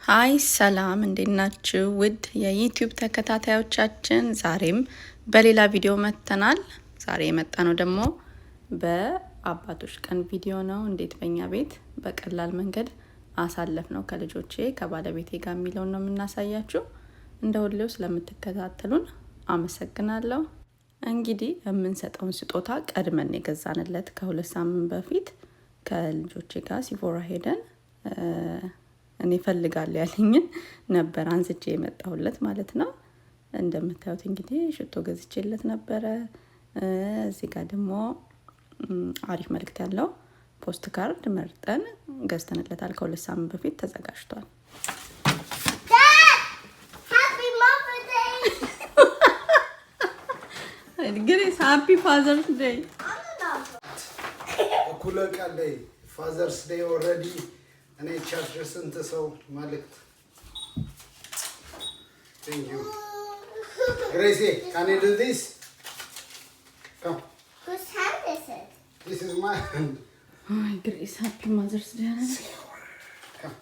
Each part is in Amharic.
ሃይ ሰላም እንዴት ናችሁ? ውድ የዩቲዩብ ተከታታዮቻችን ዛሬም በሌላ ቪዲዮ መጥተናል። ዛሬ የመጣነው ደግሞ በአባቶች ቀን ቪዲዮ ነው። እንዴት በእኛ ቤት በቀላል መንገድ አሳለፍ ነው ከልጆቼ ከባለቤቴ ጋር የሚለውን ነው የምናሳያችሁ። እንደ ሁሌው ስለምትከታተሉን አመሰግናለሁ። እንግዲህ የምንሰጠውን ስጦታ ቀድመን የገዛንለት ከ2 ሳምንት በፊት ከልጆቼ ጋር ሲፎራ ሄደን እኔ ፈልጋለሁ ያለኝን ነበር አንስቼ የመጣሁለት ማለት ነው። እንደምታዩት እንግዲህ ሽቶ ገዝቼለት ነበረ። እዚህ ጋር ደግሞ አሪፍ መልእክት ያለው ፖስት ካርድ መርጠን ገዝተንለታል። ከ2 ሳምንት በፊት ተዘጋጅቷል። ግሬስ ሃፒ ፋዘርስ ዴይ። እኩለ ቀን ላይ ፋዘርስ ዴይ ኦልሬዲ እኔ ቻርጅ ስንት ሰው መልእክት Thank you. Gracie, can you do this? Come. Whose hand is it? This is my hand. Oh, Grace, happy Mother's Day. Come.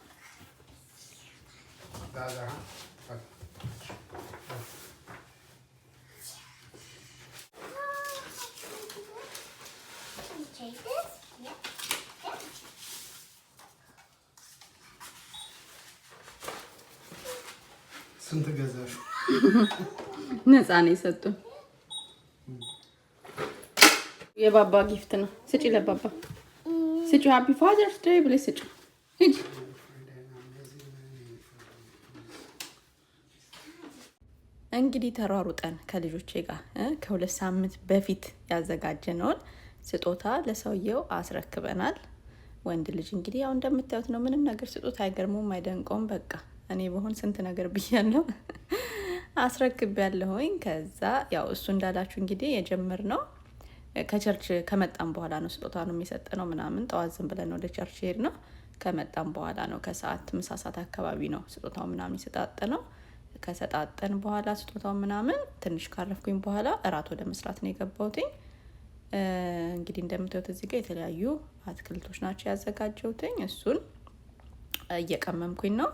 The other hand. Can you take this? Yep. ስንት ገዛሽ? ነፃ ነው የሰጡን። የባባ ጊፍት ነው። ስጪ ለባባ ስጪ። ሃፒ ፋዘርስ ዴይ ብለሽ ስጪ። ሂጂ። እንግዲህ ተሯሩጠን ከልጆቼ ጋር ከ2 ሳምንት በፊት ያዘጋጀነውን ስጦታ ለሰውየው አስረክበናል። ወንድ ልጅ እንግዲህ ያው እንደምታዩት ነው። ምንም ነገር ስጦታ አይገርመውም፣ አይደንቀውም። በቃ እኔ በሆን ስንት ነገር ብያለሁ አስረክቤያለሁኝ። ከዛ ያው እሱ እንዳላችሁ እንግዲህ የጀመርነው ከቸርች ከመጣን በኋላ ነው። ስጦታ ነው የሚሰጠነው ምናምን ጠዋት ዝም ብለን ወደ ቸርች ሄድ ነው። ከመጣን በኋላ ነው ከሰዓት ምሳ ሰዓት አካባቢ ነው ስጦታው ምናምን ይሰጣጠነው። ከሰጣጠን በኋላ ስጦታው ምናምን ትንሽ ካረፍኩኝ በኋላ እራት ወደ መስራት ነው የገባሁትኝ። እንግዲህ እንደምታዩት እዚህ ጋር የተለያዩ አትክልቶች ናቸው ያዘጋጀሁትኝ። እሱን እየቀመምኩኝ ነው።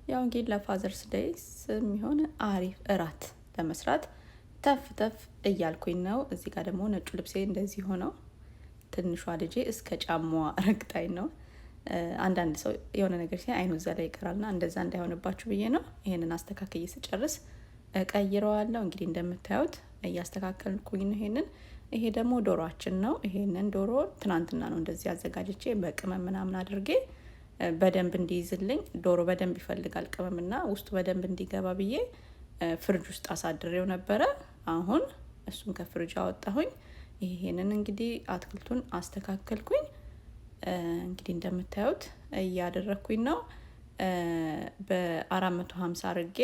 ያው እንግዲህ ለፋዘርስ ዴይስ የሚሆን አሪፍ እራት ለመስራት ተፍ ተፍ እያልኩኝ ነው። እዚህ ጋር ደግሞ ነጩ ልብሴ እንደዚህ ሆነው ትንሿ ልጄ እስከ ጫማዋ ረግጣኝ ነው። አንዳንድ ሰው የሆነ ነገር ሲይ አይኑ እዛ ላይ ይቀራልና እንደዛ እንዳይሆንባችሁ ብዬ ነው። ይሄንን አስተካክዬ ስጨርስ እቀይረዋለሁ። እንግዲህ እንደምታዩት እያስተካከልኩኝ ነው። ይሄ ደግሞ ዶሮአችን ነው። ይሄንን ዶሮ ትናንትና ነው እንደዚህ አዘጋጅቼ በቅመም ምናምን አድርጌ በደንብ እንዲይዝልኝ። ዶሮ በደንብ ይፈልጋል ቅመምና ውስጡ በደንብ እንዲገባ ብዬ ፍሪጅ ውስጥ አሳድሬው ነበረ። አሁን እሱን ከፍሪጅ አወጣሁኝ። ይሄንን እንግዲህ አትክልቱን አስተካከልኩኝ። እንግዲህ እንደምታዩት እያደረኩኝ ነው። በ450 አድርጌ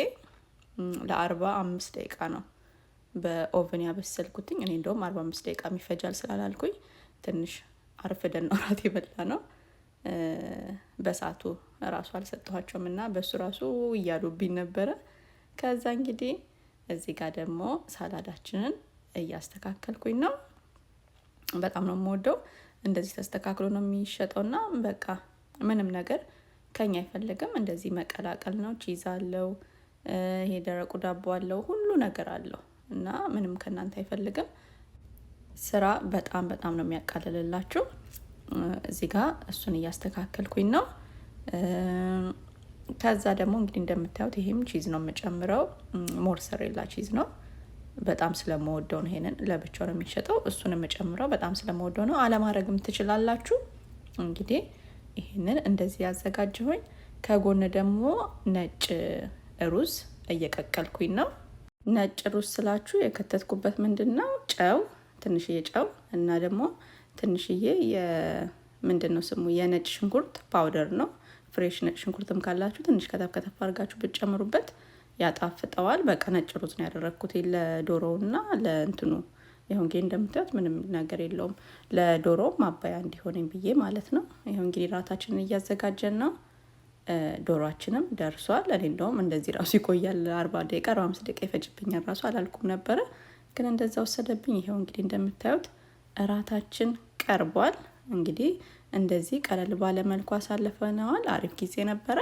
ለ45 ደቂቃ ነው በኦቨን ያበሰልኩትኝ። እኔ እንደውም 45 ደቂቃ የሚፈጃል ስላላልኩኝ ትንሽ አርፍደን ነው እራት የበላ ነው። በሳቱ ራሱ አልሰጠኋቸውም እና በሱ ራሱ እያሉብኝ ነበረ። ከዛ እንግዲህ እዚህ ጋር ደግሞ ሳላዳችንን እያስተካከልኩኝ ነው። በጣም ነው የምወደው። እንደዚህ ተስተካክሎ ነው የሚሸጠውና በቃ ምንም ነገር ከኛ አይፈልግም። እንደዚህ መቀላቀል ነው። ቺዝ አለው፣ ይሄ ደረቁ ዳቦ አለው፣ ሁሉ ነገር አለው እና ምንም ከናንተ አይፈልግም። ስራ በጣም በጣም ነው የሚያቃልልላችሁ። እዚህ ጋር እሱን እያስተካከልኩኝ ነው። ከዛ ደግሞ እንግዲህ እንደምታዩት ይሄም ቺዝ ነው የምጨምረው። ሞርሰሬላ ቺዝ ነው። በጣም ስለምወደው ነው። ይሄንን ለብቻው ነው የሚሸጠው። እሱን የምጨምረው በጣም ስለምወደው ነው። አለማድረግም ትችላላችሁ። እንግዲህ ይሄንን እንደዚህ ያዘጋጀሁኝ። ከጎን ደግሞ ነጭ ሩዝ እየቀቀልኩኝ ነው። ነጭ ሩዝ ስላችሁ የከተትኩበት ምንድነው ጨው፣ ትንሽዬ ጨው እና ደግሞ ትንሽዬ ምንድነው ስሙ የነጭ ሽንኩርት ፓውደር ነው። ፍሬሽ ነጭ ሽንኩርትም ካላችሁ ትንሽ ከተፍ ከተፍ አድርጋችሁ ብትጨምሩበት ያጣፍጠዋል። በቃ ነጭ ሩዝ ነው ያደረኩት ለዶሮውና ለእንትኑ። ይሄው እንግዲህ እንደምታዩት ምንም ነገር የለውም። ለዶሮው ማባያ እንዲሆነኝ ብዬ ማለት ነው። ይሄው እንግዲህ ራታችንን እያዘጋጀን ነው። ዶሮአችንም ደርሷል። እኔ እንደውም እንደዚህ ራሱ ይቆያል 40 ደቂቃ 45 ደቂቃ ይፈጅብኛል ራሱ አላልኩም ነበረ፣ ግን እንደዛ ወሰደብኝ። ይሄው እንግዲህ እንደምታዩት እራታችን ቀርቧል። እንግዲህ እንደዚህ ቀለል ባለ መልኩ አሳልፈናል። አሪፍ ጊዜ ነበረ።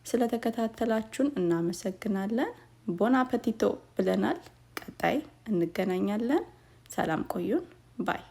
ስለተከታተላችሁን እናመሰግናለን። ቦን አፐቲቶ ብለናል። ቀጣይ እንገናኛለን። ሰላም ቆዩን። ባይ